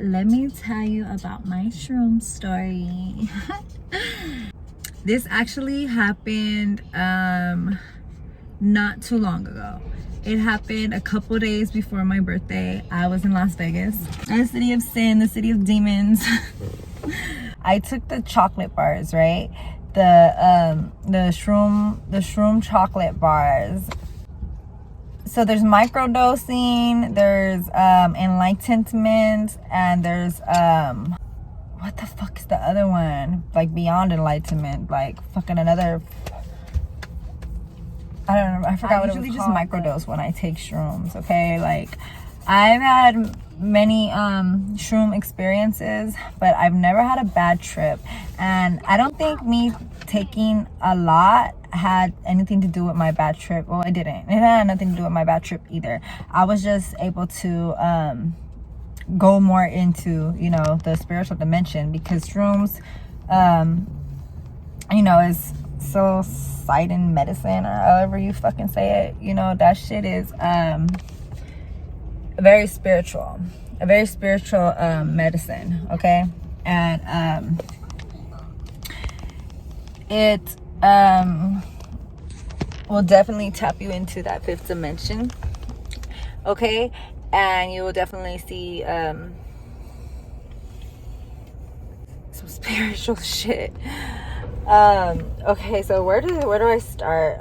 let me tell you about my shroom story. This actually happened not too long ago. It happened a couple days before my birthday. I was in Las Vegas, the city of sin, the city of demons. I took the chocolate bars, right? The shroom chocolate bars. So there's microdosing, there's enlightenment, and there's what the fuck is the other one? Like beyond enlightenment, like fucking another. I don't know. I forgot what it was called. I usually just microdose when I take shrooms. Okay, like I've had many shroom experiences, but I've never had a bad trip, and I don't think me taking a lot had anything to do with my bad trip. Well, it didn't. It had nothing to do with my bad trip either. I was just able to go more into, you know, the spiritual dimension, because shrooms, you know, is psilocybin medicine, or however you fucking say it. You know, that shit is very spiritual, a very spiritual medicine. Okay, and it will definitely tap you into that fifth dimension. Okay, and you will definitely see some spiritual shit. Okay, so where do I start?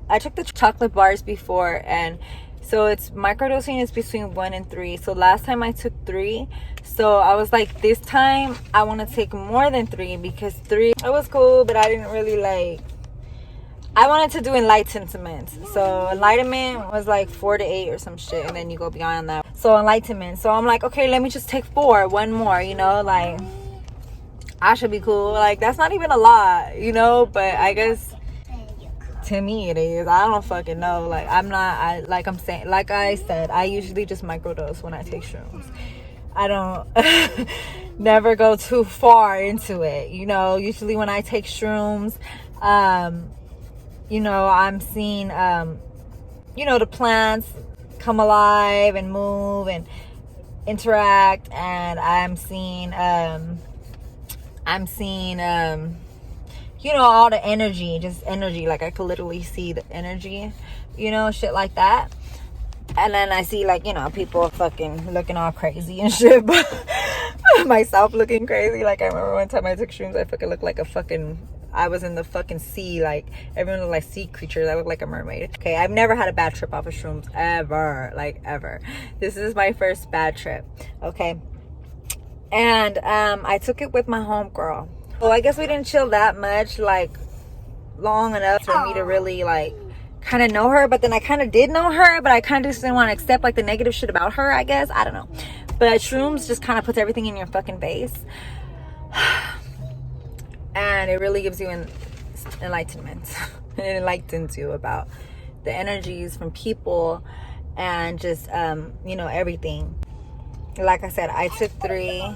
I took the chocolate bars before, and so it's microdosing is between 1 and 3. So last time I took 3, so I was like, this time I want to take more than 3, because 3, it was cool, but I didn't really like. I wanted to do enlightenment. So enlightenment was like 4 to 8 or some shit, and then you go beyond that. So enlightenment. So I'm like, okay, let me just take 4, one more, you know, like I should be cool. Like that's not even a lot, you know, but I guess to me it is. I don't fucking know. Like I'm not, like I said, I usually just microdose when I take shrooms. I don't never go too far into it, you know. Usually when I take shrooms, you know, I'm seeing, you know, the plants come alive and move and interact, and I'm seeing, you know, all the energy, just energy. Like I could literally see the energy, you know, shit like that. And then I see, like, you know, people fucking looking all crazy and shit, but myself looking crazy. Like I remember one time I took shrooms, I fucking looked like a fucking, I was in the fucking sea. Like everyone looked like sea creatures. I looked like a mermaid. Okay, I've never had a bad trip off of shrooms ever, like ever. This is my first bad trip. Okay, and I took it with my homegirl. Well, I guess we didn't chill that much, like long enough for me to really like kind of know her. But then I kind of did know her, but I kind of just didn't want to accept like the negative shit about her, I guess. I don't know, but shrooms just kind of puts everything in your fucking face. And it really gives you an enlightenment. It enlightens you about the energies from people and just, you know, everything. Like I said, I took 3.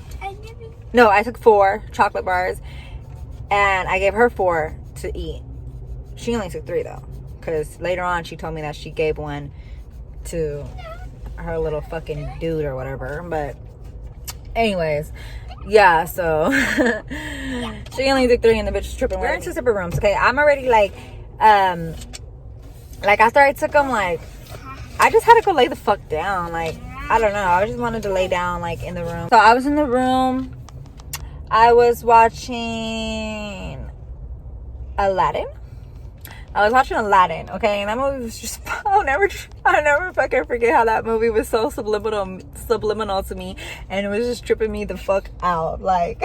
No, I took 4 chocolate bars. And I gave her 4 to eat. She only took 3 though. Because later on she told me that she gave one to her little fucking dude or whatever. But anyways, yeah, so she only took 3 and the bitch was tripping. We're in 2 separate rooms, okay? I'm already like after I took them, like I just had to go lay the fuck down. Like I don't know, I just wanted to lay down like in the room. So I was in the room, I was watching Aladdin. Okay, and that movie was just, I'll never fucking forget how that movie was so subliminal to me, and it was just tripping me the fuck out. Like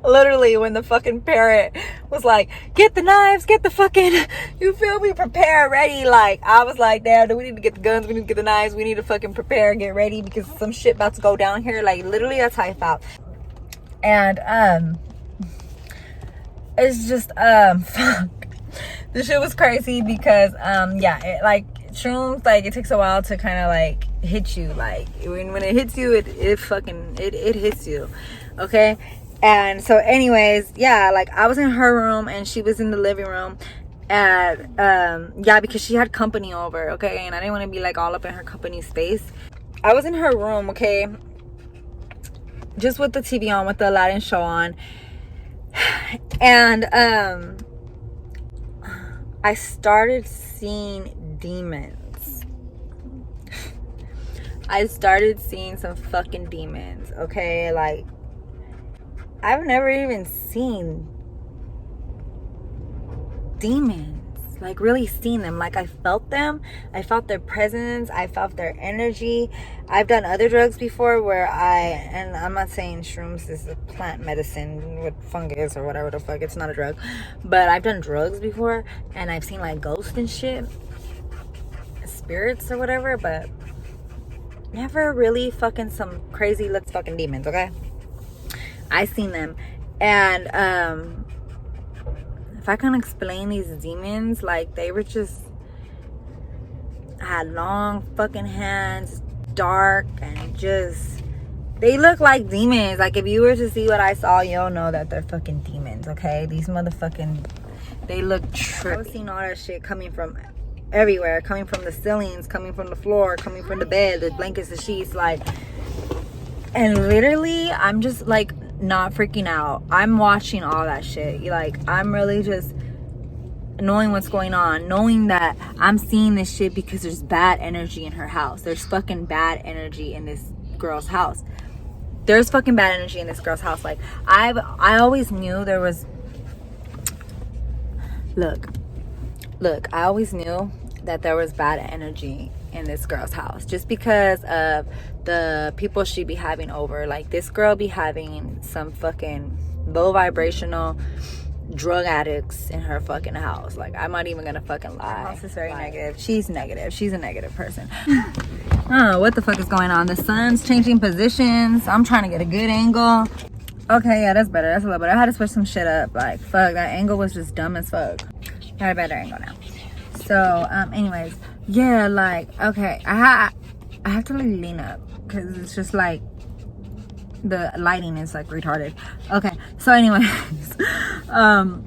literally when the fucking parrot was like, get the knives, get the fucking, you feel me, prepare, ready. Like I was like, damn, we need to get the guns, we need to get the knives, we need to fucking prepare and get ready, because some shit about to go down here. Like literally that's how I felt. And it's just fuck. This shit was crazy because yeah, it, like shrooms, like it takes a while to kind of like hit you. Like when it hits you, it hits you. Okay. And so anyways, yeah, like I was in her room and she was in the living room, and yeah, because she had company over, okay, and I didn't want to be like all up in her company space. I was in her room, okay, just with the TV on, with the Aladdin show on. And I started seeing demons. I started seeing some fucking demons, okay? Like, I've never even seen demons. Like, really seen them. Like, I felt them. I felt their presence. I felt their energy. I've done other drugs before where and I'm not saying shrooms is a plant medicine with fungus or whatever the fuck. It's not a drug. But I've done drugs before and I've seen like ghosts and shit. Spirits or whatever. But never really fucking some crazy looks fucking demons, okay? I seen them. And, if I can explain these demons, like, they were just had long fucking hands, dark, and just, they look like demons. Like, if you were to see what I saw, you'll know that they're fucking demons, okay? These motherfucking, they look trippy. I was seeing all that shit coming from everywhere, coming from the ceilings, coming from the floor, coming from the bed, the blankets, the sheets, like, and literally, I'm just, like, not freaking out. I'm watching all that shit. Like, I'm really just knowing what's going on, knowing that I'm seeing this shit because there's bad energy in her house. There's fucking bad energy in this girl's house. There's fucking bad energy in this girl's house. Like, I always knew there was, look, I always knew that there was bad energy in this girl's house just because of the people she be having over. Like, this girl be having some fucking low vibrational drug addicts in her fucking house. Like, I'm not even gonna fucking lie. Her house is very negative. She's negative. She's a negative person. I don't know what the fuck is going on. The sun's changing positions. I'm trying to get a good angle. Okay, yeah, that's better. That's a little better. I had to switch some shit up. Like, fuck, that angle was just dumb as fuck. Got a better angle now. So, anyways, yeah, like, okay, I have to like lean up because it's just like the lighting is like retarded. Okay, so anyways,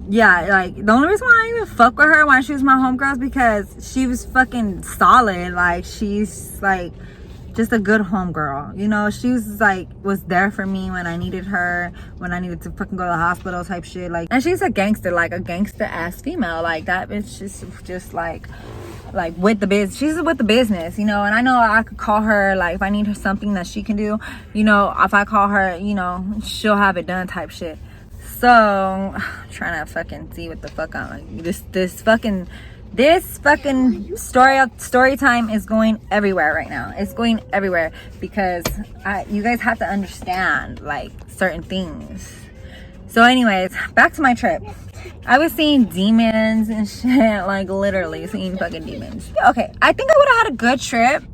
yeah, like, the only reason why I even fuck with her when she was my homegirl is because she was fucking solid. Like, she's like just a good homegirl, you know. She was like, was there for me when I needed her, when I needed to fucking go to the hospital type shit. Like, and she's a gangster, like a gangster ass female. Like, that bitch just like with the biz, she's with the business, you know. And I know I could call her, like, if I need her something that she can do, you know, if I call her, you know, she'll have it done type shit. So I'm trying to fucking see what the fuck I'm like, this fucking story time is going everywhere right now. It's going everywhere because you guys have to understand, like, certain things. So anyways, back to my trip. I was seeing demons and shit, like, literally seeing fucking demons. Okay, I think I would have had a good trip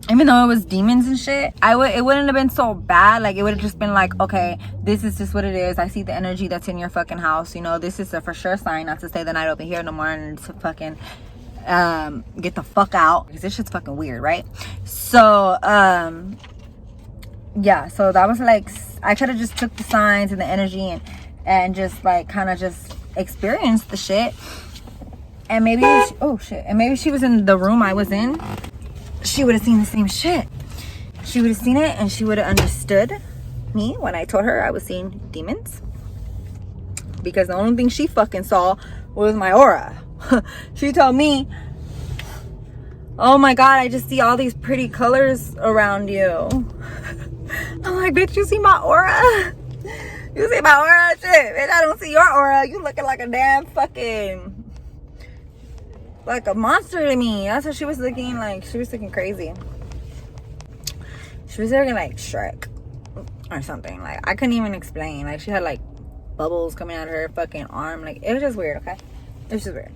even though it was demons and shit. It wouldn't have been so bad. Like, it would have just been like, okay, this is just what it is. I see the energy that's in your fucking house, you know. This is a for sure sign not to stay the night over here no more and to fucking get the fuck out, because this shit's fucking weird, right? So yeah, so that was like, I could have just took the signs and the energy and just like kind of just experienced the shit. And maybe maybe she was in the room I was in, she would have seen the same shit. She would have seen it and she would have understood me when I told her I was seeing demons, because the only thing she fucking saw was my aura. She told me, oh my god, I just see all these pretty colors around you. I'm like, bitch, you see my aura? You see my aura? Shit, bitch, I don't see your aura. You looking like a damn fucking, like a monster to me. That's what she was looking like. She was looking crazy. She was looking like Shrek or something. Like, I couldn't even explain. Like, she had like bubbles coming out of her fucking arm. Like, it was just weird, okay? It was just weird.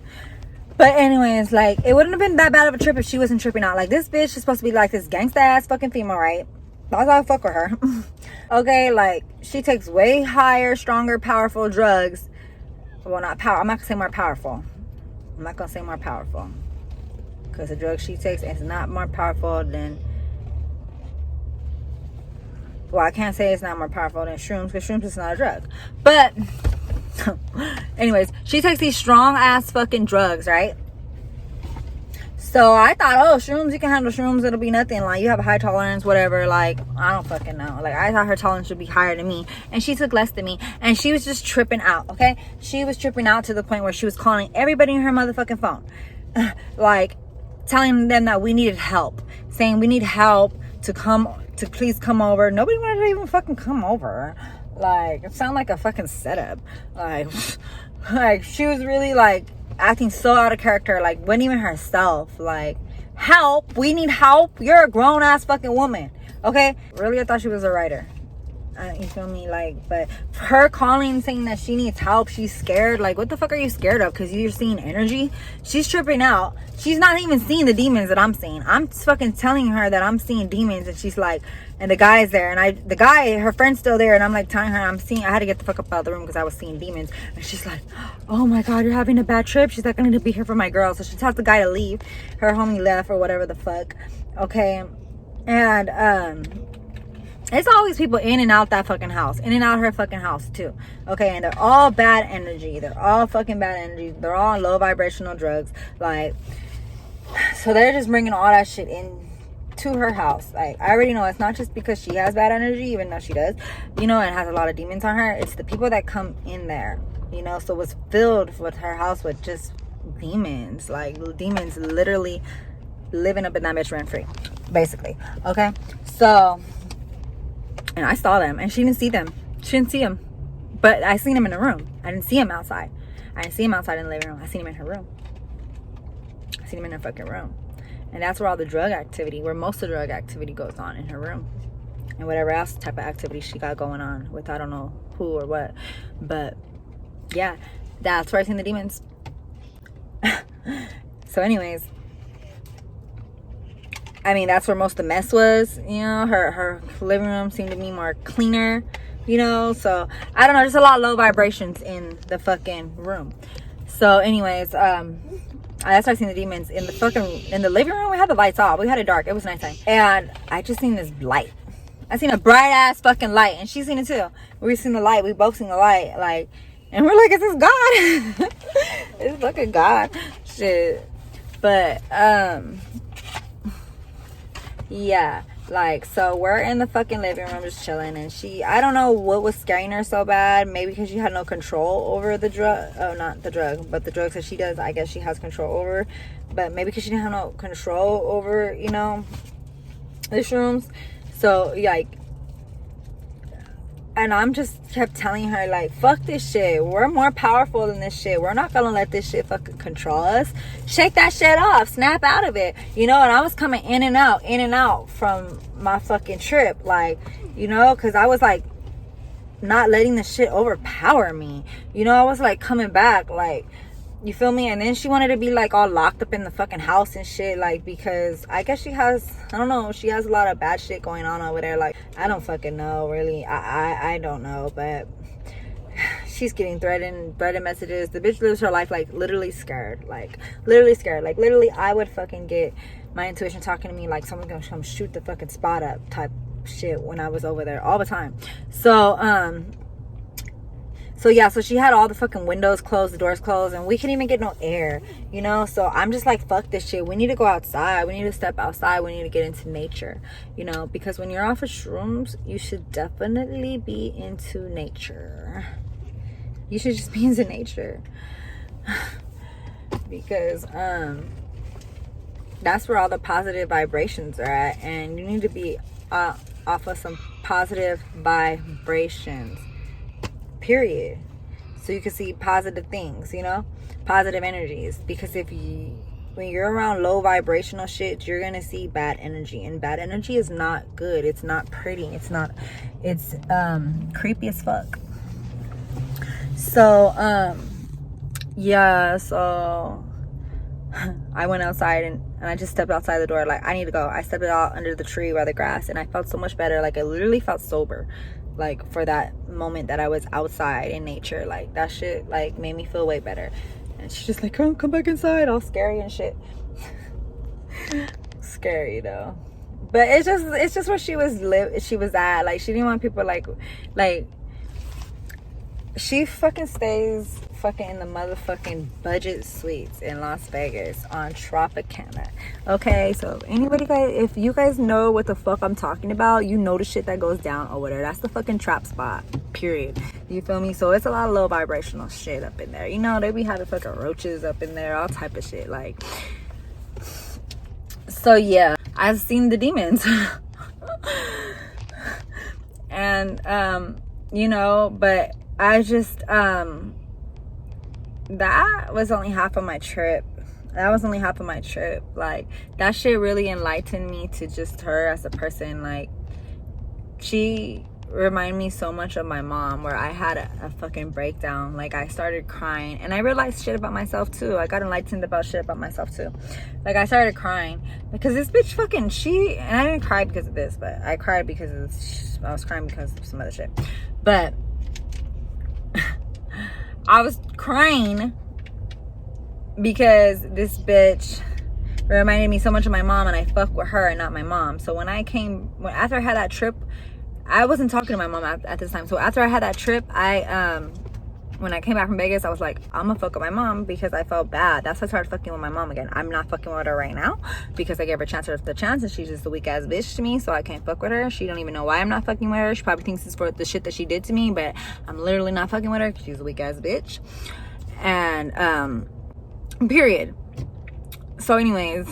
But anyways, like, it wouldn't have been that bad of a trip if she wasn't tripping out. Like, this bitch is supposed to be like this gangsta ass fucking female, right? That's why I fuck with her. Okay, like, she takes way higher, stronger, powerful drugs. Well, not power. I'm not gonna say more powerful. I'm not gonna say more powerful, because the drug she takes is not more powerful than, well, I can't say it's not more powerful than shrooms, because shrooms is not a drug. But anyways, she takes these strong ass fucking drugs, right? So I thought, oh, shrooms, you can handle shrooms, it'll be nothing. Like, you have a high tolerance, whatever. Like, I don't fucking know. Like, I thought her tolerance should be higher than me. And she took less than me. And she was just tripping out, okay? She was tripping out to the point where she was calling everybody in her motherfucking phone. Like, telling them that we needed help. Saying we need help to please come over. Nobody wanted to even fucking come over. Like, it sounded like a fucking setup. Like she was really, like, acting so out of character, like, wasn't even herself. Like, help, we need help. You're a grown-ass fucking woman, okay? Really, I thought she was a writer. You feel me? Like, but her calling, saying that she needs help, she's scared. Like, what the fuck are you scared of? Because you're seeing energy? She's tripping out. She's not even seeing the demons that I'm seeing. I'm fucking telling her that I'm seeing demons, and she's like, and the guy's there, and the guy, her friend's still there, and I'm like telling her I had to get the fuck up out of the room because I was seeing demons. And she's like, oh my god, you're having a bad trip. She's like, I need to be here for my girl. So she tells the guy to leave. Her homie left or whatever the fuck, okay? And it's always people in and out that fucking house, in and out her fucking house too, okay? And they're all bad energy. They're all fucking bad energy. They're all on low vibrational drugs. Like, so they're just bringing all that shit in to her house. Like, I already know it's not just because she has bad energy, even though she does, you know, and has a lot of demons on her. It's the people that come in there, you know. So it's filled with her house with just demons. Like, demons literally living up in that bitch rent free, basically, okay? So, and I saw them, and she didn't see them. She didn't see them, but I seen them in the room. I didn't see him outside. I didn't see him outside in the living room. I seen him in her room. I seen him in her fucking room. And that's where all the drug activity, where most of the drug activity goes on, in her room. And whatever else type of activity she got going on with, I don't know who or what. But yeah, that's where I seen the demons. So anyways, I mean, that's where most of the mess was, you know. Her living room seemed to be more cleaner, you know. So I don't know, just a lot of low vibrations in the fucking room. So anyways, I started seeing the demons in the living room. We had the lights off. We had it dark. It was nighttime. And I just seen this light. I seen a bright ass fucking light, and she seen it too. We seen the light. We both seen the light. Like, and we're like, is this God? It's fucking God. Shit. But yeah, like, so we're in the fucking living room just chilling, and I don't know what was scaring her so bad. Maybe because she had no control over the drug. Oh, not the drug, but the drugs that she does, I guess she has control over. But maybe because she didn't have no control over, you know, the shrooms. So, like, and I'm just kept telling her, like, fuck this shit. We're more powerful than this shit. We're not gonna let this shit fucking control us. Shake that shit off. Snap out of it. You know, and I was coming in and out from my fucking trip. Like, you know, because I was, like, not letting the shit overpower me. You know, I was, like, coming back, like, you feel me? And then she wanted to be, like, all locked up in the fucking house and shit, like, because I guess she has, I don't know, she has a lot of bad shit going on over there. Like, I don't fucking know, really. I don't know, but she's getting threatened messages. The bitch lives her life, like, literally scared. Like, literally, I would fucking get my intuition talking to me like someone's gonna come shoot the fucking spot up type shit when I was over there all the time. So yeah, so she had all the fucking windows closed, the doors closed, and we couldn't even get no air, you know. So I'm just like, fuck this shit. We need to go outside. We need to step outside. We need to get into nature, you know, because when you're off of shrooms, you should definitely be into nature. You should just be into nature. Because that's where all the positive vibrations are at, and you need to be off of some positive vibrations, period, so you can see positive things, you know, positive energies. Because when you're around low vibrational shit, you're gonna see bad energy, and bad energy is not good. It's not pretty. It's creepy as fuck. So yeah, so I went outside and I just stepped outside the door, like, I need to go. I stepped out under the tree by the grass, and I felt so much better. Like, I literally felt sober, like, for that moment that I was outside in nature. Like, that shit, like, made me feel way better. And she's just like, come back inside, all scary and shit. Scary though, but it's just where she was at. Like, she didn't want people like she fucking stays fucking in the motherfucking budget suites in Las Vegas on Tropicana. Okay, so anybody guys, if you guys know what the fuck I'm talking about, you know the shit that goes down over there. That's the fucking trap spot, period. You feel me? So it's a lot of low vibrational shit up in there. You know, they be having fucking roaches up in there, all type of shit. Like, so yeah, I've seen the demons. And you know, but I just that was only half of my trip. Like, that shit really enlightened me to just her as a person. Like, she reminded me so much of my mom, where I had a fucking breakdown. Like, I started crying, and I realized shit about myself too. I got enlightened about shit about myself too. Like, I started crying because this bitch fucking, and I didn't cry because of this, but I cried because I was crying because of some other shit. But I was crying because this bitch reminded me so much of my mom, and I fuck with her and not my mom. So after I had that trip, I wasn't talking to my mom at this time. So after I had that trip, when I came back from Vegas, I was like, I'm gonna fuck with my mom, because I felt bad. That's why I started fucking with my mom again. I'm not fucking with her right now because I gave her the chance, and she's just a weak ass bitch to me, so I can't fuck with her. She don't even know why I'm not fucking with her. She probably thinks it's for the shit that she did to me, but I'm literally not fucking with her because she's a weak ass bitch. And period. So anyways,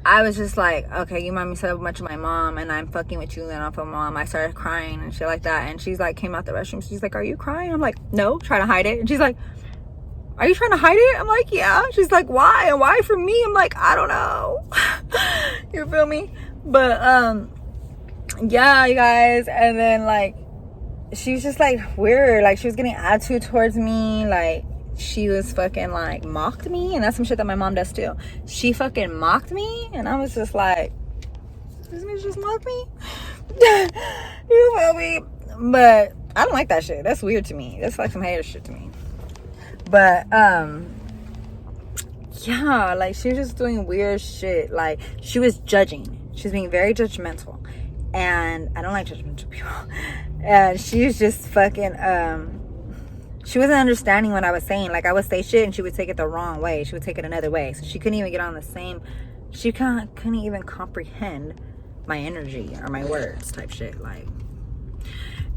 I was just like, okay, you remind me so much of my mom, and I'm fucking with you, and I'm from mom. I started crying and shit like that. And she's like, came out the restroom. She's like, are you crying? I'm like, no, trying to hide it. And she's like, are you trying to hide it? I'm like, yeah. She's like, why? And why from me? I'm like, I don't know. You feel me? But, yeah, you guys. And then, like, she was just, like, weird. Like, she was getting attitude towards me. Like, she was fucking, like, mocked me. And that's some shit that my mom does too. She fucking mocked me, and I was just like, this bitch just mocked me. You feel me? But I don't like that shit. That's weird to me. That's like some hater shit to me. But yeah, like, she was just doing weird shit. Like, she was judging. She was being very judgmental, and I don't like judgmental people. And she was just fucking she wasn't understanding what I was saying. Like, I would say shit and she would take it the wrong way. She would take it another way. So she couldn't even get on the same, she couldn't even comprehend my energy or my words type shit. Like,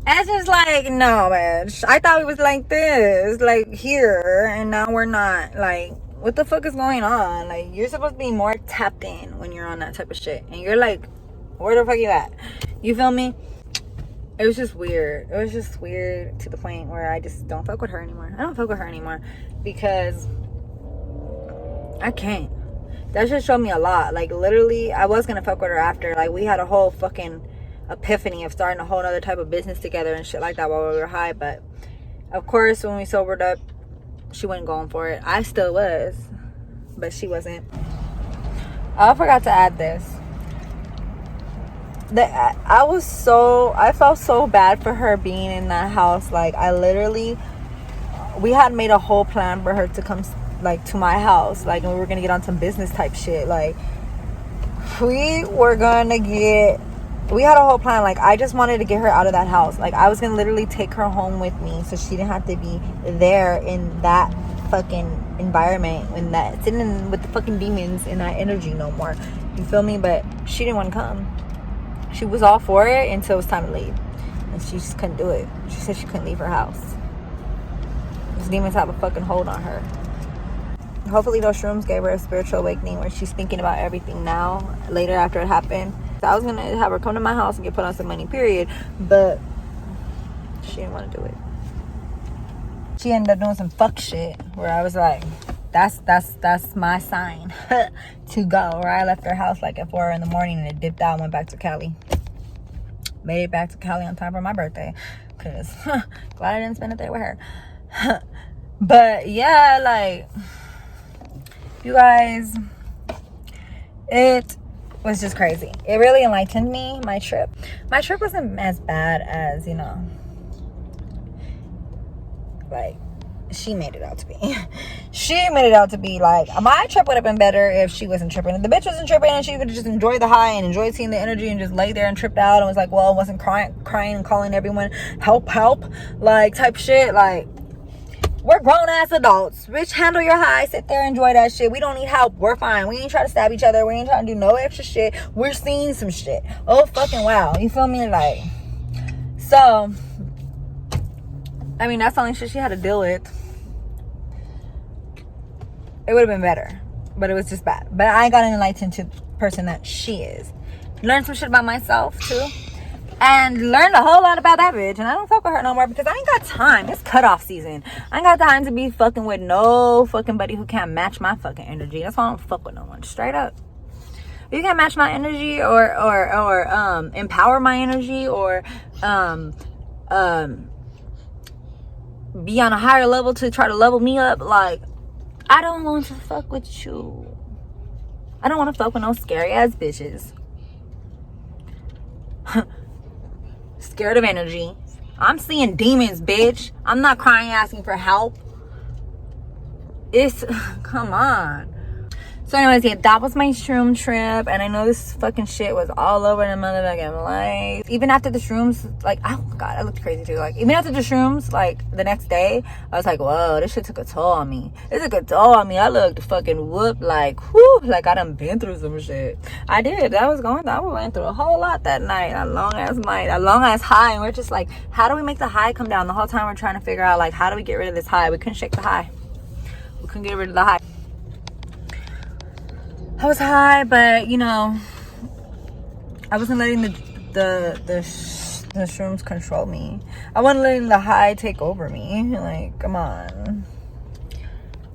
it's just like, no, man. I thought we was like this, like here, and now we're not. Like, what the fuck is going on? Like, you're supposed to be more tapped in when you're on that type of shit. And you're like, where the fuck you at? You feel me? It was just weird. It was just weird to the point where I just don't fuck with her anymore. I don't fuck with her anymore because I can't. That just showed me a lot. Like, literally, I was gonna fuck with her after. Like, we had a whole fucking epiphany of starting a whole other type of business together and shit like that while we were high. But of course, when we sobered up, she wasn't going for it. I still was, but she wasn't. I forgot to add this. I felt so bad for her being in that house. Like, we had made a whole plan for her to come, like, to my house, like, and we were gonna get on some business type shit. Like, we had a whole plan. Like, I just wanted to get her out of that house. Like, I was gonna literally take her home with me so she didn't have to be there in that fucking environment, sitting with the fucking demons in that energy no more. You feel me? But she didn't want to come. She was all for it until it was time to leave, and she just couldn't do it. She said she couldn't leave her house. These demons have a fucking hold on her. Hopefully those shrooms gave her a spiritual awakening where she's thinking about everything now, later after it happened. So I was gonna have her come to my house and get put on some money, period, but she didn't want to do it. She ended up doing some fuck shit where I was like, that's my sign to go. Where I left her house like at 4 in the morning and it dipped out and went back to Cali. Made it back to Cali on time for my birthday, because glad I didn't spend it there with her. But yeah, like, you guys, it was just crazy. It really enlightened me. My trip wasn't as bad as, you know, like, she made it out to be. She made it out to be like, my trip would have been better if she wasn't tripping. If the bitch wasn't tripping and she could just enjoy the high and enjoy seeing the energy and just lay there and tripped out and was like, well, wasn't crying and calling everyone help, like type shit. Like, we're grown ass adults. Bitch, handle your high. Sit there, enjoy that shit. We don't need help. We're fine. We ain't trying to stab each other. We ain't trying to do no extra shit. We're seeing some shit. Oh, fucking wow. You feel me? Like, so, I mean, that's the only shit she had to deal with. It would have been better, but it was just bad. But I got enlightened to the person that she is. Learned some shit about myself too, and learned a whole lot about that bitch. And I don't fuck with her no more because I ain't got time. It's cutoff season. I ain't got time to be fucking with no fucking buddy who can't match my fucking energy. That's why I don't fuck with no one. Straight up. If you can't match my energy or empower my energy or be on a higher level to try to level me up, like, I don't want to fuck with you. I don't want to fuck with no scary ass bitches. Scared of energy. I'm seeing demons, bitch. I'm not crying asking for help. It's, come on. So anyways, yeah, that was my shroom trip. And I know this fucking shit was all over the motherfucking life. Even after the shrooms, like, oh god, I looked crazy too. Like, even after the shrooms, like, the next day, I was like, whoa, this shit took a toll on me. It took a toll on me. I looked fucking whoop, like, whoo, like I done been through some shit. I did. I went through a whole lot that night. That long ass night. That long ass high. And we're just like, how do we make the high come down? The whole time we're trying to figure out, like, how do we get rid of this high? We couldn't shake the high. We couldn't get rid of the high. I was high, but you know, I wasn't letting the shrooms control me. I wasn't letting the high take over me. Like, come on.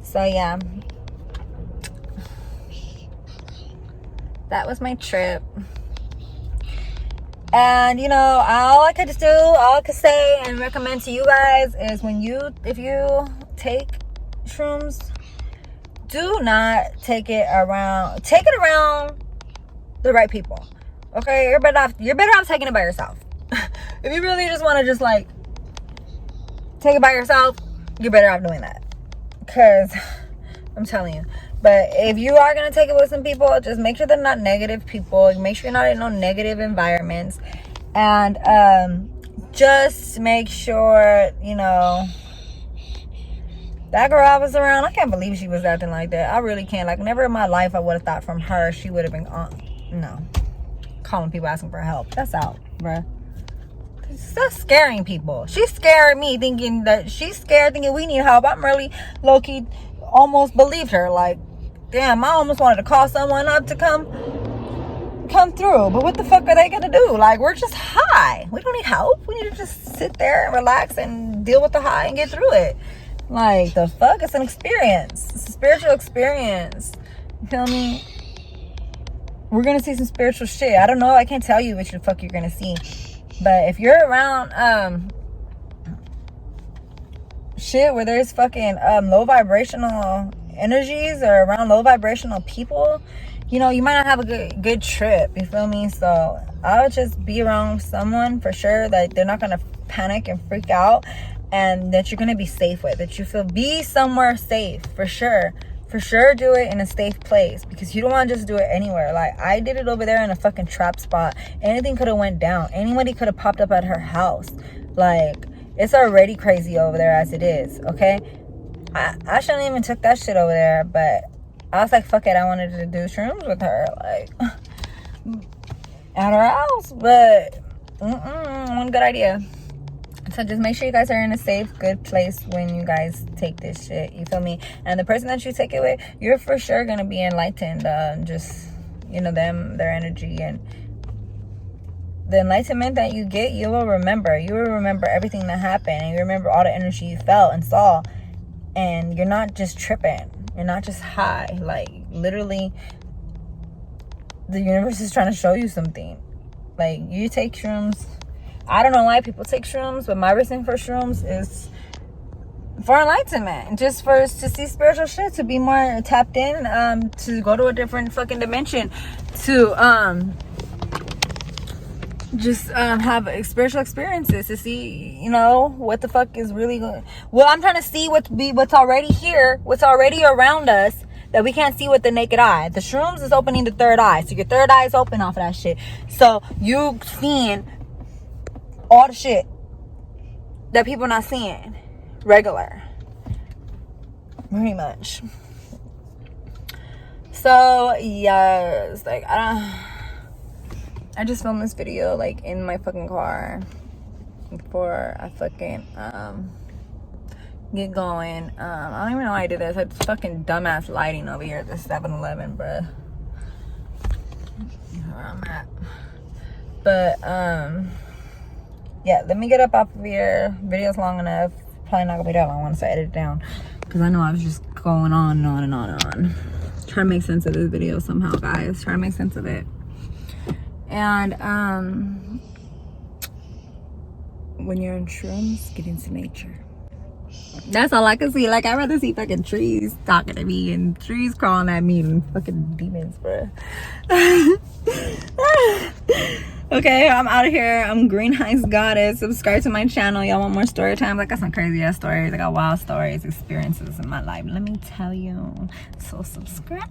So yeah, that was my trip. And you know, all I could say and recommend to you guys is if you take shrooms, do not take it around the right people. Okay, you're better off taking it by yourself. If you really just want to just like take it by yourself, you're better off doing that. Cause I'm telling you. But if you are gonna take it with some people, just make sure they're not negative people. Make sure you're not in no negative environments. And just make sure, you know, that girl I was around, I can't believe she was acting like that. I really can't. Like, never in my life I would have thought from her she would have been calling people asking for help. That's out, bruh. That's scaring people. She scared me thinking we need help. I'm really low-key almost believed her. Like, damn, I almost wanted to call someone up to come through. But what the fuck are they gonna do? Like, we're just high. We don't need help. We need to just sit there and relax and deal with the high and get through it. Like, the fuck? It's an experience. It's a spiritual experience. You feel me? We're gonna see some spiritual shit. I don't know. I can't tell you what the fuck you're gonna see. But if you're around shit where there's fucking low vibrational energies or around low vibrational people, you know, you might not have a good trip. You feel me? So I would just be around someone for sure that they're not gonna panic and freak out, and that you're gonna be safe with, that you feel be somewhere safe. For sure do it in a safe place, because you don't want to just do it anywhere. Like, I did it over there in a fucking trap spot. Anything could have went down. Anybody could have popped up at her house. Like, it's already crazy over there as it is. Okay, I shouldn't even took that shit over there, but I was like, fuck it, I wanted to do shrooms with her, like, at her house. But one good idea. So just make sure you guys are in a safe, good place when you guys take this shit. You feel me? And the person that you take it with, you're for sure going to be enlightened. Just, you know, their energy. And the enlightenment that you get, you will remember. You will remember everything that happened. And you remember all the energy you felt and saw. And you're not just tripping. You're not just high. Like, literally, the universe is trying to show you something. Like, you take shrooms. I don't know why people take shrooms, but my reason for shrooms is for enlightenment. Just to see spiritual shit, to be more tapped in, to go to a different fucking dimension, to just have spiritual experiences to see, you know, what the fuck is really going. Well, I'm trying to see what's already here, what's already around us that we can't see with the naked eye. The shrooms is opening the third eye, so your third eye is open off of that shit. So you seeing all the shit that people not seeing regular, very much. So yes, like I just filmed this video like in my fucking car before I fucking get going. I don't even know why I did this. I had fucking dumbass lighting over here at the 7-Eleven, bruh. Where I'm at. But yeah, let me get up off of here. Video's long enough. Probably not gonna be that long once I edit it down, because I know I was just going on and on and on and on. Try to make sense of this video somehow, guys. Try to make sense of it. And when you're in shrooms, get into nature. That's all I can see. Like, I'd rather see fucking trees talking to me and trees crawling at me and fucking demons, bro. Okay, I'm out of here. I'm Green Heights Goddess. Subscribe to my channel. Y'all want more story times? I got some crazy ass stories. I got wild stories, experiences in my life. Let me tell you. So subscribe.